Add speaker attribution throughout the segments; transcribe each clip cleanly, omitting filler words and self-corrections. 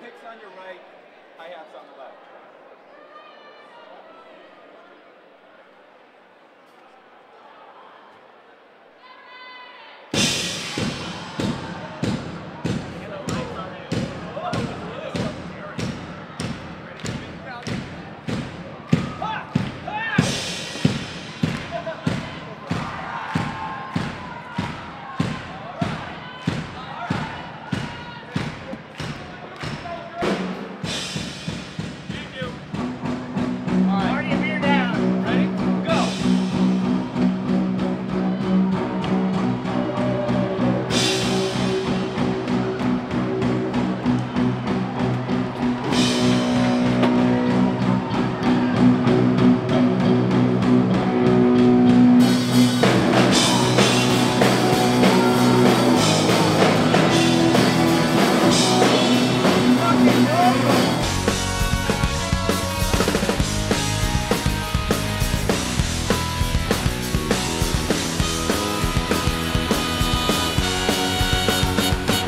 Speaker 1: kicks on your right, hi-hats on the left.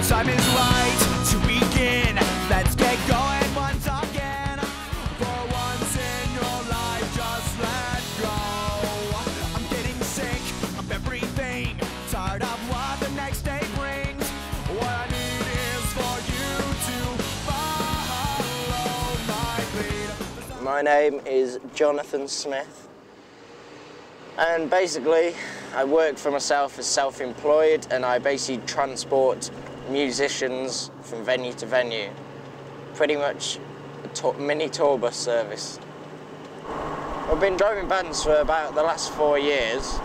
Speaker 2: Time is right to begin. Let's get going once again. For once in your life, just let go. I'm getting sick of everything, tired of what the next day brings. What I need is for you to follow my lead.
Speaker 3: My name is Jonathan Smith, and basically I work for myself as self-employed, and I basically transport musicians from venue to venue. Pretty much a mini tour bus service. I've been driving bands for about the last 4 years.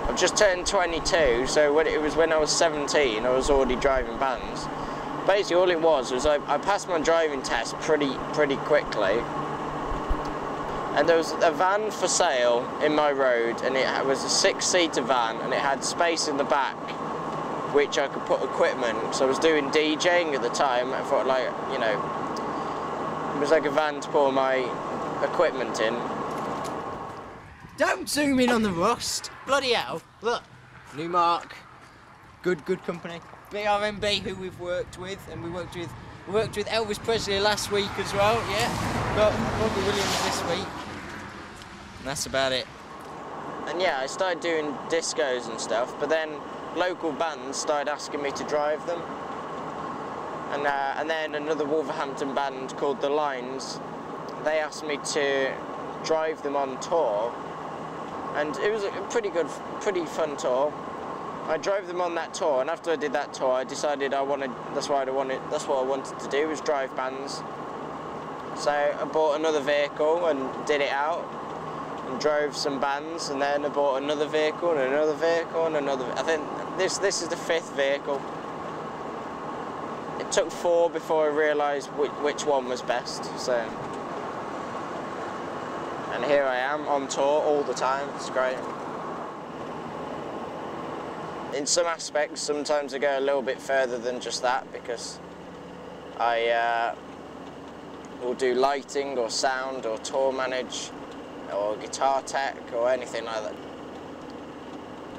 Speaker 3: I've just turned 22, so when I was 17 I was already driving bands. Basically all it was I passed my driving test pretty quickly, and there was a van for sale in my road, and it was a 6-seater van, and it had space in the back which I could put equipment. So I was doing DJing at the time. I thought, like, you know, it was like a van to put all my equipment in.
Speaker 4: Don't zoom in on the rust. Bloody hell. Look. Newmark. Good company. BRMB, who we've worked with, and we worked with Elvis Presley last week as well, yeah. Got Robbie Williams this week. And that's about it.
Speaker 3: And yeah, I started doing discos and stuff, but then local bands started asking me to drive them. And then another Wolverhampton band called The Lines, they asked me to drive them on tour, and it was a pretty fun tour. I drove them on that tour, and after I did that tour, I decided that's what I wanted to do, was drive bands. So I bought another vehicle and did it out, and drove some bands, and then I bought another vehicle and another vehicle and another. I think this is the 5th vehicle. It took 4 before I realised which one was best. So, and here I am on tour all the time. It's great. In some aspects, sometimes I go a little bit further than just that, because I will do lighting or sound or tour manage or guitar tech or anything like that.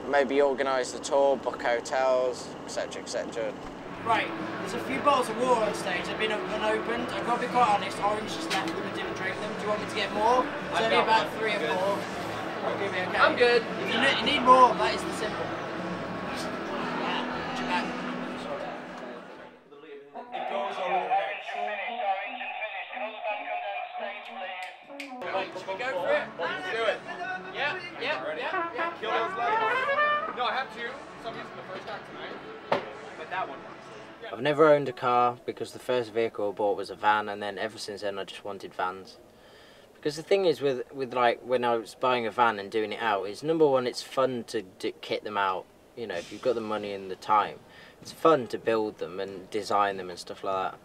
Speaker 3: Maybe organise the tour, book hotels, etc, etc.
Speaker 5: Right, there's a few bottles of water on stage. They've been unopened. I've got to be quite honest, Orange just left them and didn't drink them. Do you want me to get more? It's only about 3 or 4. I'll give you okay. I'm good. If you need more, that is the simple.
Speaker 1: Should we go for it? Let's do it. Yeah. Kill those lights. No, I have 2. So I'm using the first act tonight. But that one.
Speaker 3: I've never owned a car, because the first vehicle I bought was a van, and then ever since then I just wanted vans. Because the thing is with like when I was buying a van and doing it out, is number one, it's fun to kit them out. You know, if you've got the money and the time, it's fun to build them and design them and stuff like that.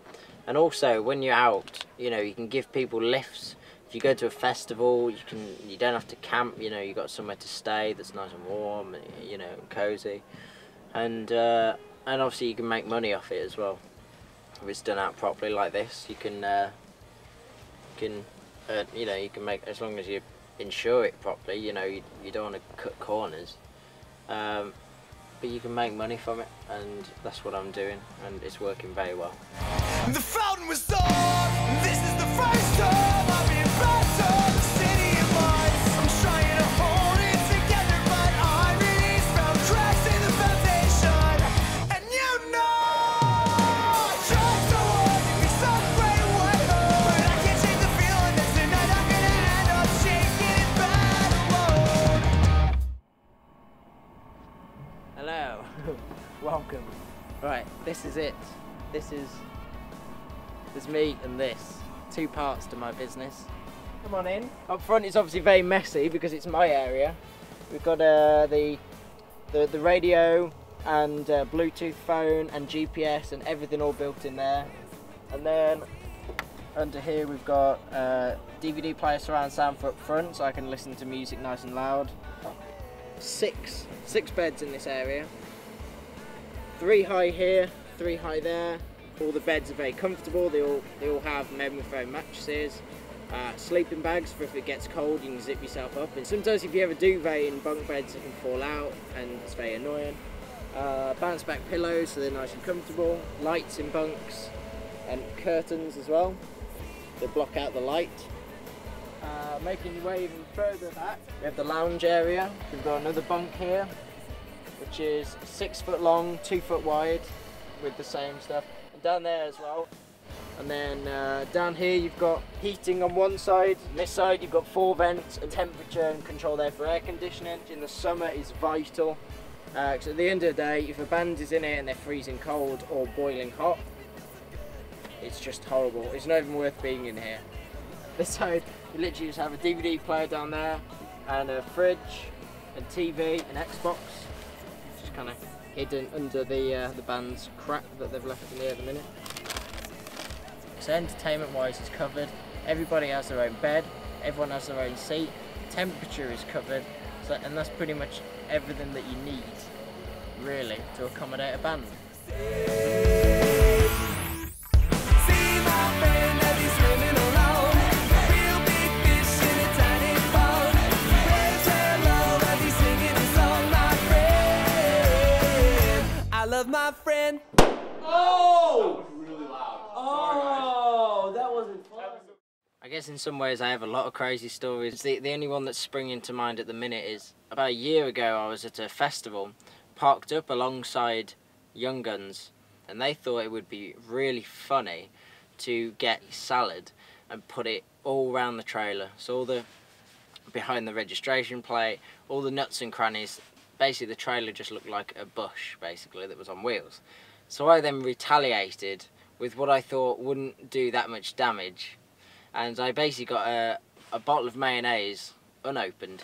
Speaker 3: And also when you're out, you know, you can give people lifts. If you go to a festival, you don't have to camp. You know, you got somewhere to stay that's nice and warm, you know, and cozy, and obviously you can make money off it as well. If it's done out properly like this, you can you know, you can make, as long as you insure it properly. You know, you don't want to cut corners.
Speaker 4: but you can make money from it, and that's what I'm doing, and it's working very well.
Speaker 2: The fountain was on. This is the first time I've been back to the city of mines. I'm trying to hold it together, but I really found cracks in the foundation. And you know, I tried so hard to be some great way, but I can't shake the feeling that tonight I'm gonna end up shaking it bad alone.
Speaker 4: Hello, welcome. Right, this is it. There's me and this. 2 parts to my business. Come on in. Up front it's obviously very messy because it's my area. We've got the radio and Bluetooth phone and GPS and everything all built in there. And then under here we've got DVD player surround sound for up front, so I can listen to music nice and loud. Six beds in this area. 3 high here, 3 high there. All the beds are very comfortable. They all have memory foam mattresses, sleeping bags for if it gets cold you can zip yourself up. And sometimes if you have a duvet in bunk beds, it can fall out and it's very annoying. Bounce back pillows so they're nice and comfortable. Lights in bunks and curtains as well that block out the light. Making your way even further back, we have the lounge area. We've got another bunk here, which is 6 foot long, 2 foot wide, with the same stuff. And down there as well. And then down here you've got heating on one side. On this side you've got 4 vents and temperature and control there for air conditioning. In the summer is vital. Because at the end of the day, if a band is in here and they're freezing cold or boiling hot, it's just horrible. It's not even worth being in here. This side, you literally just have a DVD player down there, and a fridge, and TV, and Xbox. It's just kind of hidden under the band's crap that they've left in here at the minute. So entertainment-wise, it's covered. Everybody has their own bed. Everyone has their own seat. Temperature is covered, and that's pretty much everything that you need, really, to accommodate a band.
Speaker 2: My friend.
Speaker 1: Oh! That was really loud.
Speaker 2: Oh, that wasn't fun.
Speaker 4: I guess in some ways I have a lot of crazy stories. The only one that's springing to mind at the minute is about a year ago I was at a festival, parked up alongside Young Guns, and they thought it would be really funny to get salad and put it all around the trailer. So all the behind the registration plate, all the nuts and crannies. Basically the trailer just looked like a bush, basically, that was on wheels. So I then retaliated with what I thought wouldn't do that much damage. And I basically got a bottle of mayonnaise, unopened,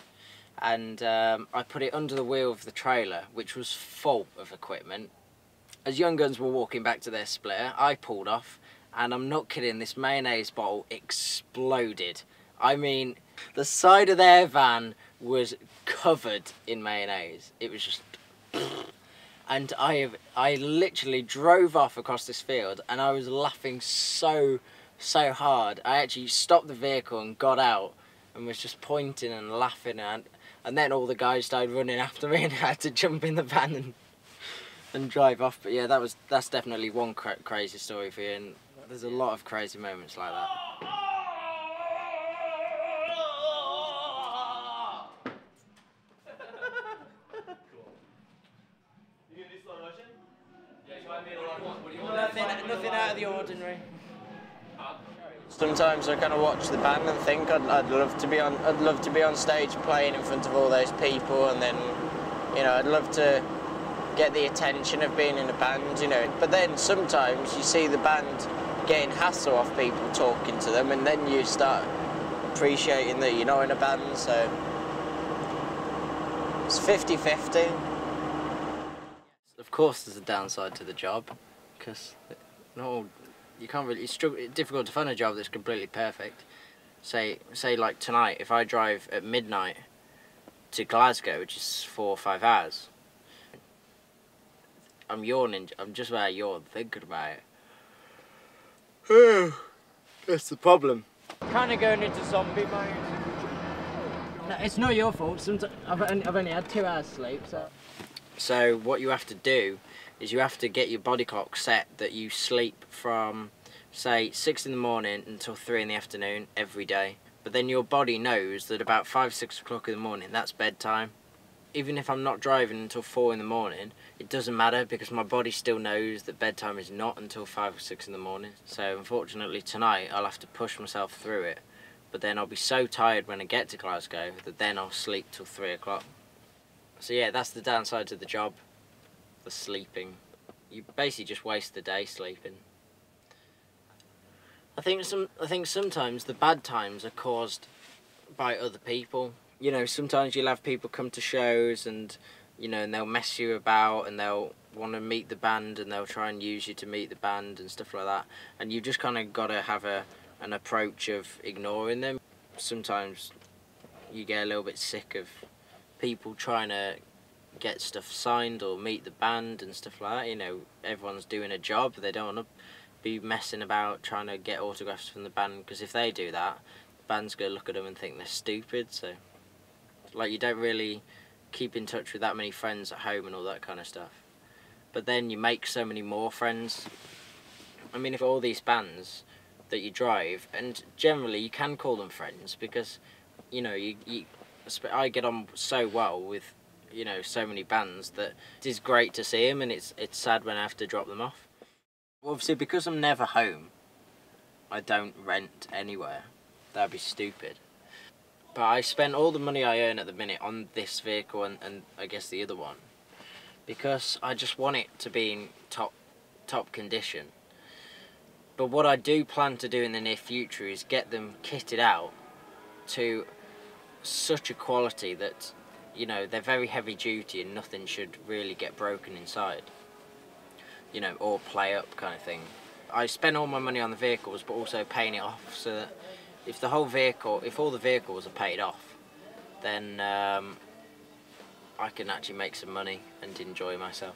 Speaker 4: and I put it under the wheel of the trailer, which was full of equipment. As Young Guns were walking back to their splitter, I pulled off, and I'm not kidding, this mayonnaise bottle exploded. I mean, the side of their van was covered in mayonnaise. It was just, and I literally drove off across this field, and I was laughing so hard. I actually stopped the vehicle and got out and was just pointing and laughing, and then all the guys started running after me, and I had to jump in the van and drive off. But yeah, that's definitely one crazy story for you, and there's a lot of crazy moments like that.
Speaker 5: Nothing out of the ordinary.
Speaker 3: Sometimes I kind of watch the band and think I'd love to be on stage playing in front of all those people, and then, you know, I'd love to get the attention of being in a band, you know. But then sometimes you see the band getting hassle off people talking to them, and then you start appreciating that you're not in a band. So it's 50-50.
Speaker 4: Of course there's a downside to the job, because no, you can't really, it's difficult to find a job that's completely perfect. Say like tonight, if I drive at midnight to Glasgow, which is 4 or 5 hours, I'm yawning, I'm just about to yawn thinking about it. That's the problem.
Speaker 5: Kind of going into zombie mode.
Speaker 4: No, it's not your fault. Sometimes I've only had 2 hours sleep, so. So what you have to do is you have to get your body clock set that you sleep from, say, 6 in the morning until 3 in the afternoon every day. But then your body knows that about 5, 6 o'clock in the morning, that's bedtime. Even if I'm not driving until 4 in the morning, it doesn't matter because my body still knows that bedtime is not until 5 or 6 in the morning. So unfortunately tonight I'll have to push myself through it, but then I'll be so tired when I get to Glasgow that then I'll sleep till 3 o'clock. So yeah, that's the downside to the job, the sleeping. You basically just waste the day sleeping. I think sometimes the bad times are caused by other people. You know, sometimes you'll have people come to shows and, you know, and they'll mess you about and they'll want to meet the band and they'll try and use you to meet the band and stuff like that. And you just kind of got to have an approach of ignoring them. Sometimes you get a little bit sick of people trying to get stuff signed or meet the band and stuff like that. You know, everyone's doing a job. They don't want to be messing about trying to get autographs from the band, because if they do that, the band's going to look at them and think they're stupid. So, like, you don't really keep in touch with that many friends at home and all that kind of stuff. But then you make so many more friends. I mean, if all these bands that you drive, and generally you can call them friends because, you know, I get on so well with, you know, so many bands that it is great to see them, and it's sad when I have to drop them off. Obviously, because I'm never home, I don't rent anywhere. That'd be stupid. But I spend all the money I earn at the minute on this vehicle and I guess the other one, because I just want it to be in top condition. But what I do plan to do in the near future is get them kitted out to such a quality that, you know, they're very heavy duty and nothing should really get broken inside, you know, or play up kind of thing. I spend all my money on the vehicles but also paying it off, so that if all the vehicles are paid off, then I can actually make some money and enjoy myself.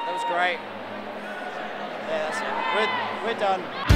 Speaker 3: That was great. Yeah, that's it. We're done.